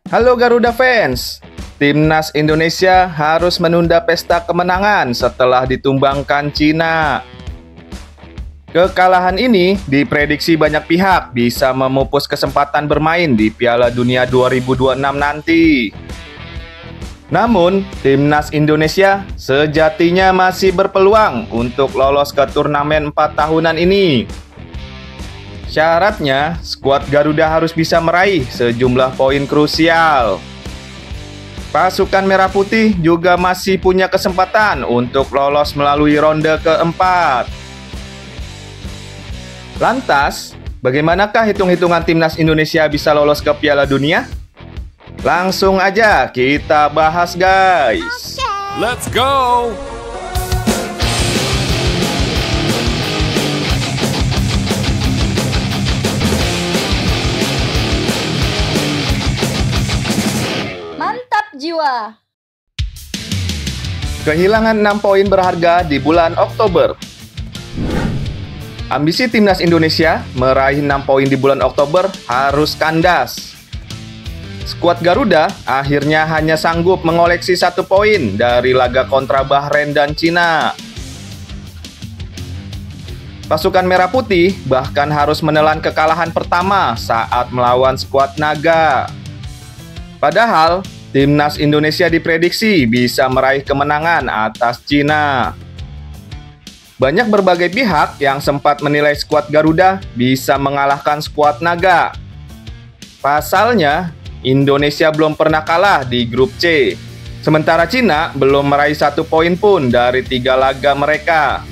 Halo Garuda fans, Timnas Indonesia harus menunda pesta kemenangan setelah ditumbangkan Cina. Kekalahan ini diprediksi banyak pihak bisa memupus kesempatan bermain di Piala Dunia 2026 nanti. Namun, Timnas Indonesia sejatinya masih berpeluang untuk lolos ke turnamen 4 tahunan ini. Syaratnya, skuad Garuda harus bisa meraih sejumlah poin krusial. Pasukan Merah Putih juga masih punya kesempatan untuk lolos melalui ronde keempat. Lantas, bagaimanakah hitung-hitungan Timnas Indonesia bisa lolos ke Piala Dunia? Langsung aja kita bahas, guys. Let's go! Mantap jiwa. Kehilangan 6 poin berharga di bulan Oktober. Ambisi Timnas Indonesia meraih 6 poin di bulan Oktober harus kandas. Skuad Garuda akhirnya hanya sanggup mengoleksi 1 poin dari laga kontra Bahrain dan Cina. Pasukan Merah Putih bahkan harus menelan kekalahan pertama saat melawan skuad Naga. Padahal, Timnas Indonesia diprediksi bisa meraih kemenangan atas Cina. Banyak berbagai pihak yang sempat menilai skuad Garuda bisa mengalahkan skuad Naga. Pasalnya, Indonesia belum pernah kalah di grup C. Sementara Cina belum meraih 1 poin pun dari 3 laga mereka.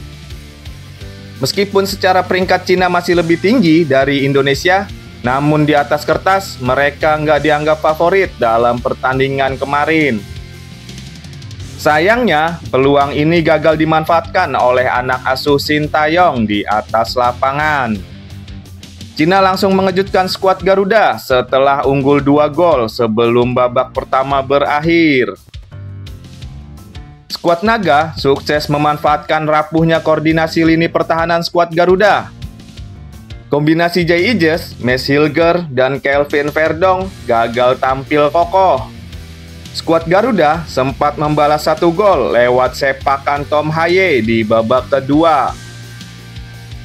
Meskipun secara peringkat Cina masih lebih tinggi dari Indonesia, namun di atas kertas mereka nggak dianggap favorit dalam pertandingan kemarin. Sayangnya, peluang ini gagal dimanfaatkan oleh anak asuh Sintayong di atas lapangan. Cina langsung mengejutkan skuad Garuda setelah unggul 2 gol sebelum babak pertama berakhir. Skuad Naga sukses memanfaatkan rapuhnya koordinasi lini pertahanan skuad Garuda. Kombinasi Jay Ijes, Mes Hilger, dan Kelvin Verdong gagal tampil kokoh. Skuad Garuda sempat membalas 1 gol lewat sepakan Tom Haye di babak kedua.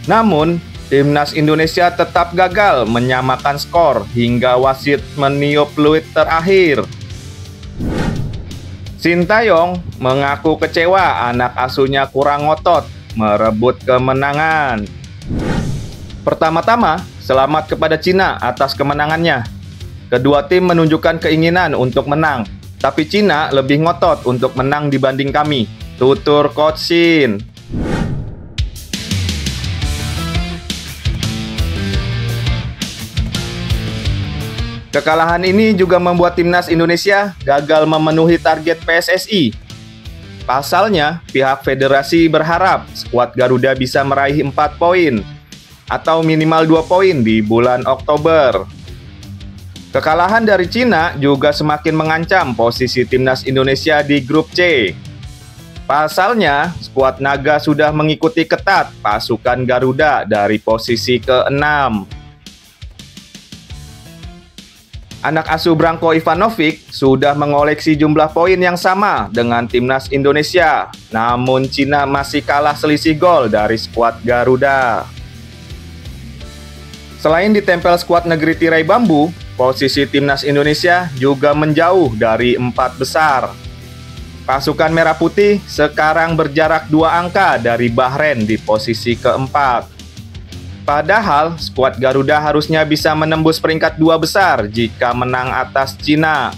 Namun, Timnas Indonesia tetap gagal menyamakan skor hingga wasit meniup peluit terakhir. Sintayong mengaku kecewa anak asuhnya kurang ngotot merebut kemenangan. Pertama-tama, selamat kepada Cina atas kemenangannya. Kedua tim menunjukkan keinginan untuk menang, tapi Cina lebih ngotot untuk menang dibanding kami, tutur Coach Shin. Kekalahan ini juga membuat Timnas Indonesia gagal memenuhi target PSSI. Pasalnya, pihak federasi berharap skuad Garuda bisa meraih 4 poin atau minimal 2 poin di bulan Oktober. Kekalahan dari Cina juga semakin mengancam posisi Timnas Indonesia di grup C. Pasalnya, skuad Naga sudah mengikuti ketat pasukan Garuda dari posisi ke-6. Anak asuh Branko Ivanovic sudah mengoleksi jumlah poin yang sama dengan Timnas Indonesia. Namun Cina masih kalah selisih gol dari skuad Garuda. Selain ditempel skuad negeri tirai bambu, posisi Timnas Indonesia juga menjauh dari 4 besar. Pasukan Merah Putih sekarang berjarak 2 angka dari Bahrain di posisi keempat. Padahal, skuad Garuda harusnya bisa menembus peringkat 2 besar jika menang atas Cina.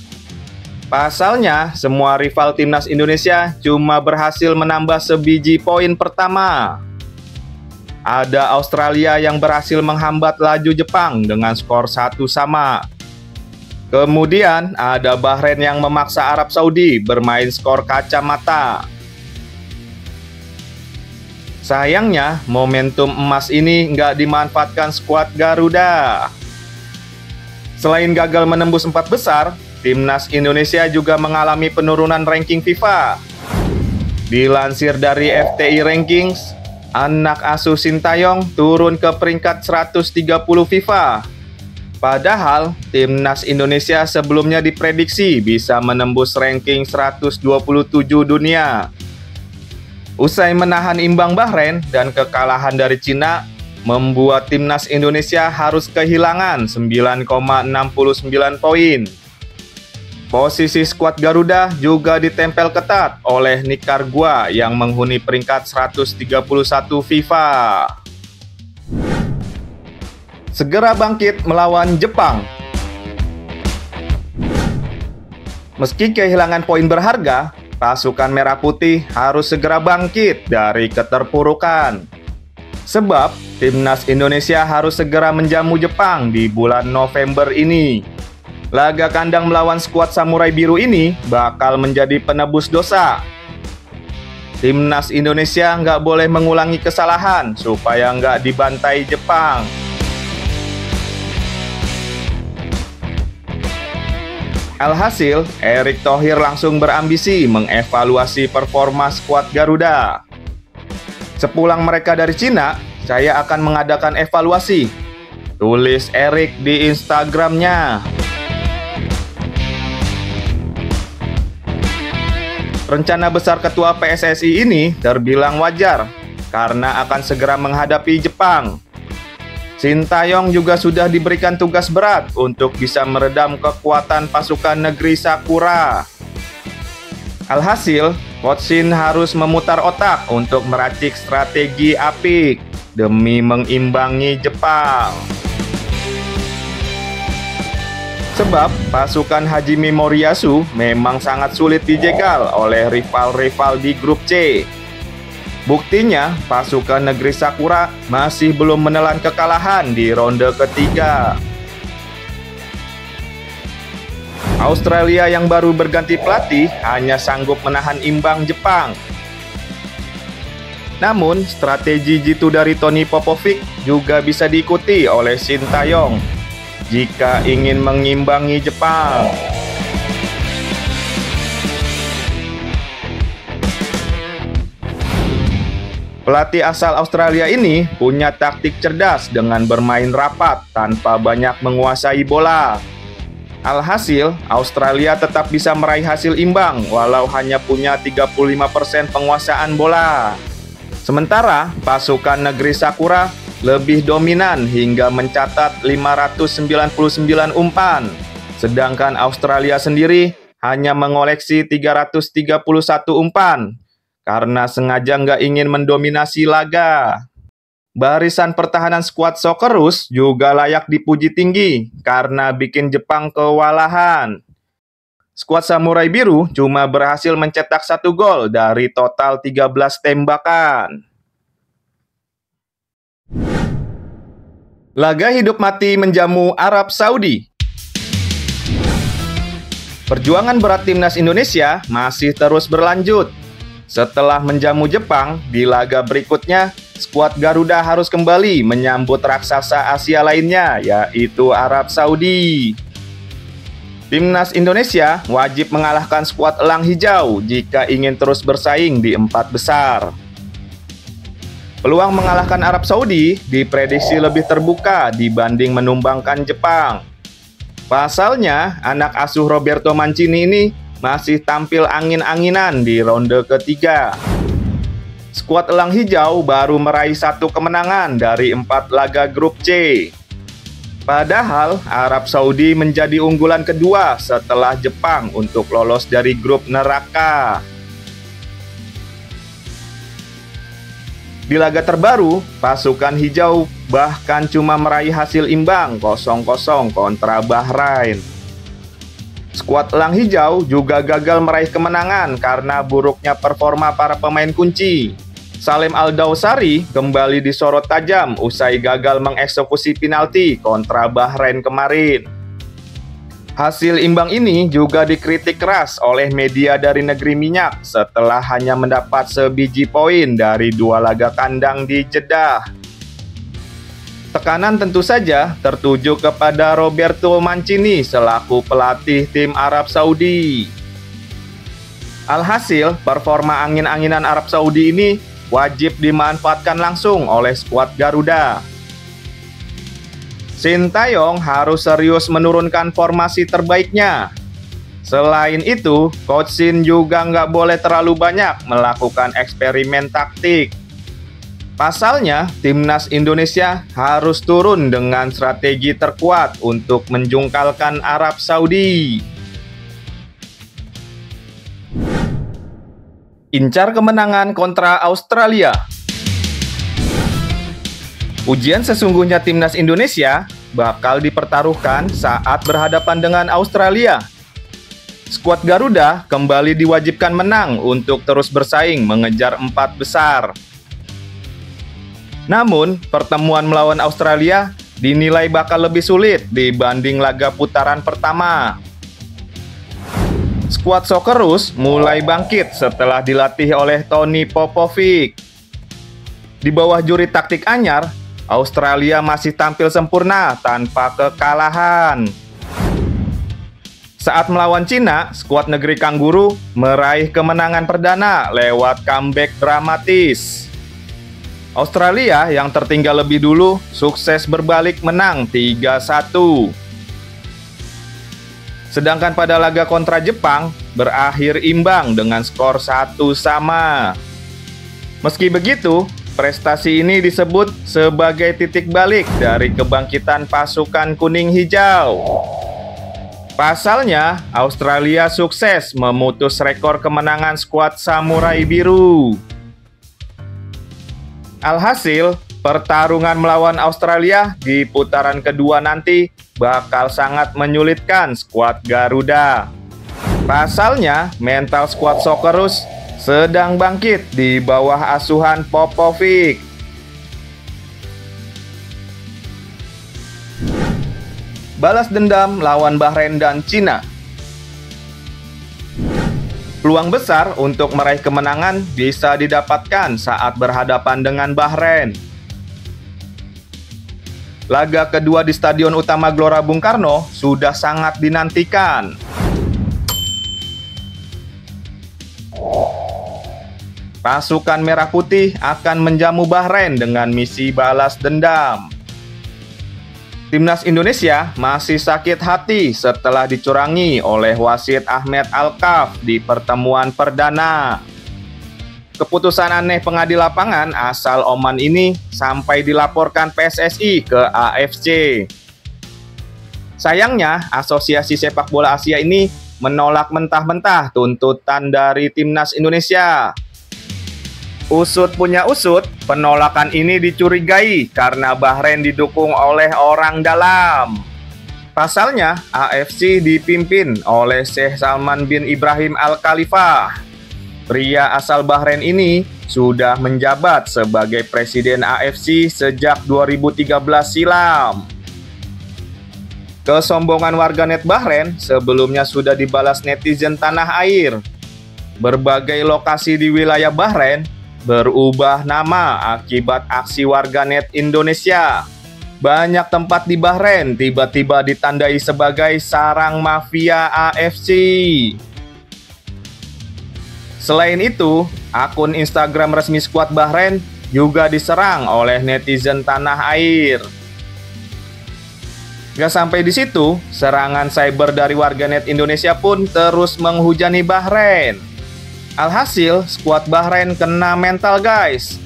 Pasalnya, semua rival Timnas Indonesia cuma berhasil menambah sebiji poin pertama. Ada Australia yang berhasil menghambat laju Jepang dengan skor 1-1. Kemudian, ada Bahrain yang memaksa Arab Saudi bermain skor kacamata. Sayangnya, momentum emas ini nggak dimanfaatkan skuad Garuda. Selain gagal menembus 4 besar, Timnas Indonesia juga mengalami penurunan ranking FIFA. Dilansir dari FTI Rankings, anak asuh Sintayong turun ke peringkat 130 FIFA. Padahal, timnas Indonesia sebelumnya diprediksi bisa menembus ranking 127 dunia. Usai menahan imbang Bahrain dan kekalahan dari Cina, membuat timnas Indonesia harus kehilangan 9,69 poin. Posisi skuad Garuda juga ditempel ketat oleh Nicaragua yang menghuni peringkat 131 FIFA. Segera bangkit melawan Jepang. Meski kehilangan poin berharga, pasukan Merah Putih harus segera bangkit dari keterpurukan. Sebab, timnas Indonesia harus segera menjamu Jepang di bulan November ini. Laga kandang melawan skuad Samurai Biru ini bakal menjadi penebus dosa. Timnas Indonesia nggak boleh mengulangi kesalahan supaya nggak dibantai Jepang. Alhasil, Erick Thohir langsung berambisi mengevaluasi performa skuad Garuda. Sepulang mereka dari Cina, saya akan mengadakan evaluasi. Tulis Erick di Instagramnya. Rencana besar Ketua PSSI ini terbilang wajar karena akan segera menghadapi Jepang. Sintayong juga sudah diberikan tugas berat untuk bisa meredam kekuatan pasukan negeri Sakura. Alhasil, Coach Shin harus memutar otak untuk meracik strategi apik demi mengimbangi Jepang. Sebab pasukan Hajime Moriyasu memang sangat sulit dijegal oleh rival-rival di grup C. Buktinya, pasukan negeri Sakura masih belum menelan kekalahan di ronde ketiga. Australia yang baru berganti pelatih hanya sanggup menahan imbang Jepang. Namun, strategi jitu dari Tony Popovic juga bisa diikuti oleh Sintayong jika ingin mengimbangi Jepang. Pelatih asal Australia ini punya taktik cerdas dengan bermain rapat tanpa banyak menguasai bola. Alhasil, Australia tetap bisa meraih hasil imbang walau hanya punya 35% penguasaan bola. Sementara, pasukan negeri Sakura lebih dominan hingga mencatat 599 umpan. Sedangkan Australia sendiri hanya mengoleksi 331 umpan. Karena sengaja nggak ingin mendominasi laga. Barisan pertahanan skuad Socceroos juga layak dipuji tinggi karena bikin Jepang kewalahan. Skuad Samurai Biru cuma berhasil mencetak 1 gol dari total 13 tembakan. Laga hidup mati menjamu Arab Saudi. Perjuangan berat timnas Indonesia masih terus berlanjut. Setelah menjamu Jepang, di laga berikutnya, skuad Garuda harus kembali menyambut raksasa Asia lainnya, yaitu Arab Saudi. Timnas Indonesia wajib mengalahkan skuad Elang Hijau jika ingin terus bersaing di 4 besar. Peluang mengalahkan Arab Saudi diprediksi lebih terbuka dibanding menumbangkan Jepang. Pasalnya, anak asuh Roberto Mancini ini masih tampil angin-anginan di ronde ketiga. Skuad Elang Hijau baru meraih 1 kemenangan dari 4 laga grup C. Padahal Arab Saudi menjadi unggulan kedua setelah Jepang untuk lolos dari grup neraka. Di laga terbaru, pasukan hijau bahkan cuma meraih hasil imbang 0-0 kontra Bahrain. Skuad Elang Hijau juga gagal meraih kemenangan karena buruknya performa para pemain kunci. Salim Al-Dawsari kembali disorot tajam usai gagal mengeksekusi penalti kontra Bahrain kemarin. Hasil imbang ini juga dikritik keras oleh media dari negeri minyak setelah hanya mendapat sebiji poin dari 2 laga kandang di Jeddah. Tekanan tentu saja tertuju kepada Roberto Mancini selaku pelatih tim Arab Saudi. Alhasil, performa angin-anginan Arab Saudi ini wajib dimanfaatkan langsung oleh skuad Garuda. Sintayong harus serius menurunkan formasi terbaiknya. Selain itu, Coach Shin juga nggak boleh terlalu banyak melakukan eksperimen taktik. Pasalnya, timnas Indonesia harus turun dengan strategi terkuat untuk menjungkalkan Arab Saudi. Incar kemenangan kontra Australia. Ujian sesungguhnya timnas Indonesia bakal dipertaruhkan saat berhadapan dengan Australia. Skuad Garuda kembali diwajibkan menang untuk terus bersaing mengejar 4 besar. Namun, pertemuan melawan Australia dinilai bakal lebih sulit dibanding laga putaran pertama. Skuad Socceroos mulai bangkit setelah dilatih oleh Tony Popovic. Di bawah juri taktik anyar, Australia masih tampil sempurna tanpa kekalahan. Saat melawan Cina, skuad negeri Kangguru meraih kemenangan perdana lewat comeback dramatis. Australia yang tertinggal lebih dulu sukses berbalik menang 3-1. Sedangkan pada laga kontra Jepang berakhir imbang dengan skor 1-1. Meski begitu, prestasi ini disebut sebagai titik balik dari kebangkitan pasukan kuning hijau. Pasalnya, Australia sukses memutus rekor kemenangan skuad Samurai Biru. Alhasil, pertarungan melawan Australia di putaran kedua nanti bakal sangat menyulitkan skuad Garuda. Pasalnya, mental skuad Socceroos sedang bangkit di bawah asuhan Popovic. Balas dendam lawan Bahrain dan Cina. Peluang besar untuk meraih kemenangan bisa didapatkan saat berhadapan dengan Bahrain. Laga kedua di Stadion Utama Gelora Bung Karno sudah sangat dinantikan. Pasukan Merah Putih akan menjamu Bahrain dengan misi balas dendam. Timnas Indonesia masih sakit hati setelah dicurangi oleh wasit Ahmed Alkaf di pertemuan perdana. Keputusan aneh pengadil lapangan asal Oman ini sampai dilaporkan PSSI ke AFC. Sayangnya, Asosiasi Sepak Bola Asia ini menolak mentah-mentah tuntutan dari Timnas Indonesia. Usut punya usut, penolakan ini dicurigai karena Bahrain didukung oleh orang dalam. Pasalnya, AFC dipimpin oleh Sheikh Salman bin Ibrahim Al Khalifah. Pria asal Bahrain ini sudah menjabat sebagai presiden AFC sejak 2013 silam. Kesombongan warganet Bahrain sebelumnya sudah dibalas netizen tanah air. Berbagai lokasi di wilayah Bahrain berubah nama akibat aksi warganet Indonesia. Banyak tempat di Bahrain tiba-tiba ditandai sebagai sarang mafia AFC. Selain itu, akun Instagram resmi skuad Bahrain juga diserang oleh netizen tanah air. Gak sampai di situ, serangan cyber dari warganet Indonesia pun terus menghujani Bahrain. Alhasil, skuad Bahrain kena mental guys.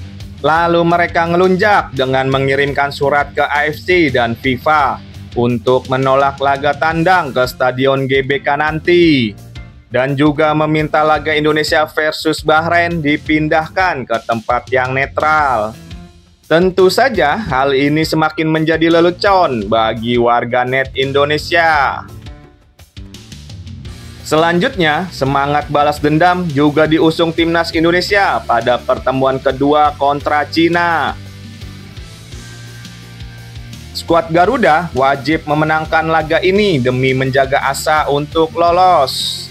Lalu mereka ngelunjak dengan mengirimkan surat ke AFC dan FIFA untuk menolak laga tandang ke Stadion GBK nanti. Dan juga meminta laga Indonesia versus Bahrain dipindahkan ke tempat yang netral. Tentu saja hal ini semakin menjadi lelucon bagi warganet Indonesia. Selanjutnya, semangat balas dendam juga diusung timnas Indonesia pada pertemuan kedua kontra Cina. Skuad Garuda wajib memenangkan laga ini demi menjaga asa untuk lolos.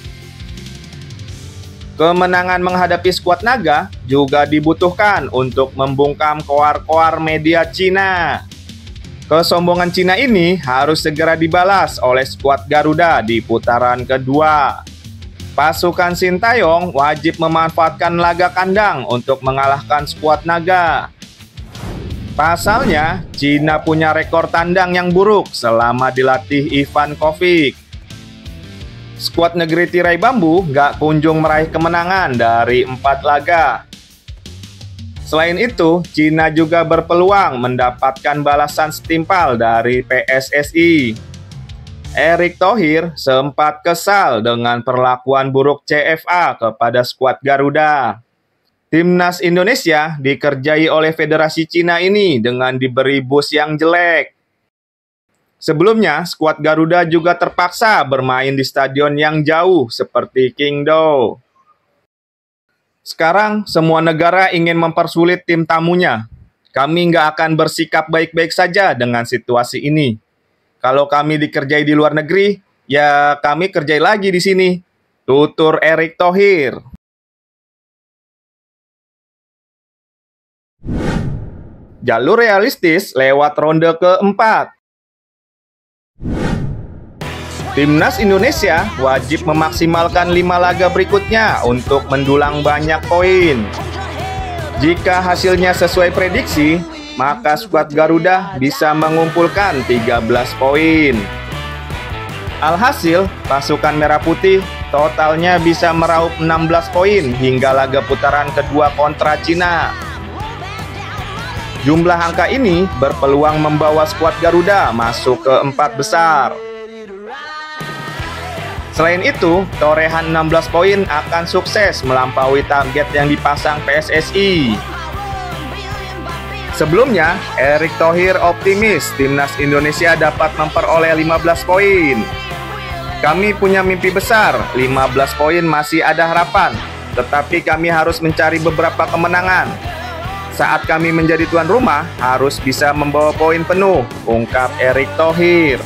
Kemenangan menghadapi skuad naga juga dibutuhkan untuk membungkam koar-koar media Cina. Kesombongan Cina ini harus segera dibalas oleh skuad Garuda di putaran kedua. Pasukan Sintayong wajib memanfaatkan laga kandang untuk mengalahkan skuad naga. Pasalnya, Cina punya rekor tandang yang buruk selama dilatih Ivan Kovic. Skuad negeri tirai bambu gak kunjung meraih kemenangan dari 4 laga. Selain itu, Cina juga berpeluang mendapatkan balasan setimpal dari PSSI. Erick Thohir sempat kesal dengan perlakuan buruk CFA kepada skuad Garuda. Timnas Indonesia dikerjai oleh Federasi Cina ini dengan diberi bus yang jelek. Sebelumnya, skuad Garuda juga terpaksa bermain di stadion yang jauh seperti Qingdao. Sekarang, semua negara ingin mempersulit tim tamunya. Kami nggak akan bersikap baik-baik saja dengan situasi ini. Kalau kami dikerjai di luar negeri, ya kami kerjai lagi di sini. Tutur Erick Thohir. Jalur realistis lewat ronde keempat. Timnas Indonesia wajib memaksimalkan 5 laga berikutnya untuk mendulang banyak poin. Jika hasilnya sesuai prediksi, maka skuad Garuda bisa mengumpulkan 13 poin. Alhasil, pasukan Merah Putih totalnya bisa meraup 16 poin hingga laga putaran kedua kontra Cina. Jumlah angka ini berpeluang membawa skuad Garuda masuk ke 4 besar. Selain itu, torehan 16 poin akan sukses melampaui target yang dipasang PSSI. Sebelumnya, Erick Thohir optimis Timnas Indonesia dapat memperoleh 15 poin. Kami punya mimpi besar, 15 poin masih ada harapan, tetapi kami harus mencari beberapa kemenangan. Saat kami menjadi tuan rumah, harus bisa membawa poin penuh, ungkap Erick Thohir.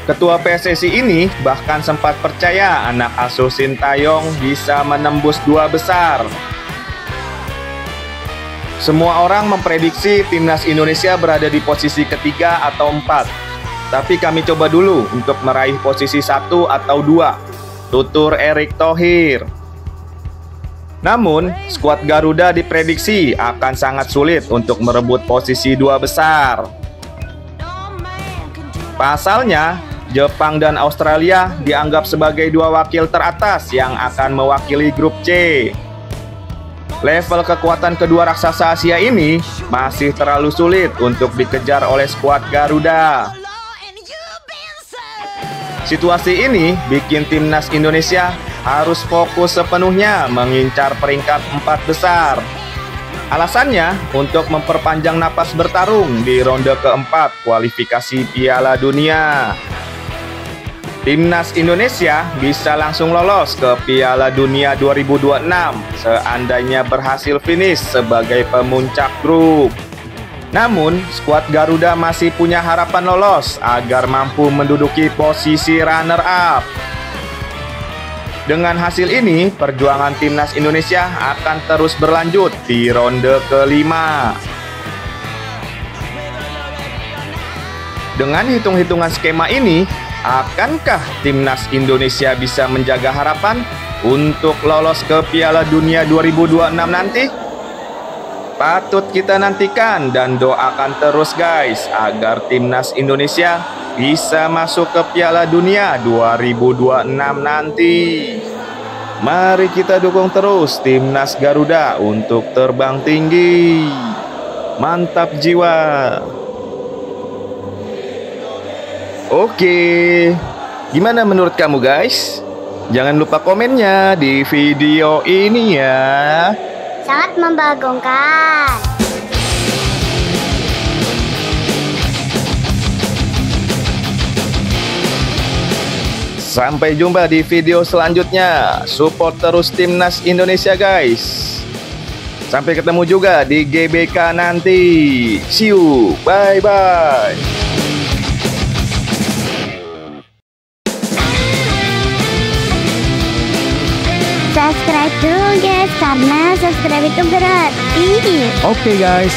Ketua PSSI ini bahkan sempat percaya anak asuh Sintayong bisa menembus 2 besar. Semua orang memprediksi Timnas Indonesia berada di posisi ketiga atau 4. Tapi kami coba dulu untuk meraih posisi 1 atau 2, tutur Erick Thohir. Namun, skuad Garuda diprediksi akan sangat sulit untuk merebut posisi 2 besar. Pasalnya, Jepang dan Australia dianggap sebagai 2 wakil teratas yang akan mewakili grup C. Level kekuatan kedua raksasa Asia ini masih terlalu sulit untuk dikejar oleh skuad Garuda. Situasi ini bikin Timnas Indonesia harus fokus sepenuhnya mengincar peringkat 4 besar. Alasannya untuk memperpanjang napas bertarung di ronde keempat kualifikasi Piala Dunia. Timnas Indonesia bisa langsung lolos ke Piala Dunia 2026 seandainya berhasil finish sebagai pemuncak grup. Namun, skuad Garuda masih punya harapan lolos agar mampu menduduki posisi runner-up. Dengan hasil ini, perjuangan Timnas Indonesia akan terus berlanjut di ronde kelima. Dengan hitung-hitungan skema ini, akankah Timnas Indonesia bisa menjaga harapan untuk lolos ke Piala Dunia 2026 nanti? Patut kita nantikan dan doakan terus guys agar Timnas Indonesia bisa masuk ke Piala Dunia 2026 nanti. Mari kita dukung terus Timnas Garuda untuk terbang tinggi. Mantap jiwa. Oke, gimana menurut kamu guys? Jangan lupa komennya di video ini ya. Sangat membagongkan. Sampai jumpa di video selanjutnya. Support terus Timnas Indonesia guys. Sampai ketemu juga di GBK nanti. See you, bye-bye. Subscribe dulu guys, karena subscribe itu gratis. Oke guys,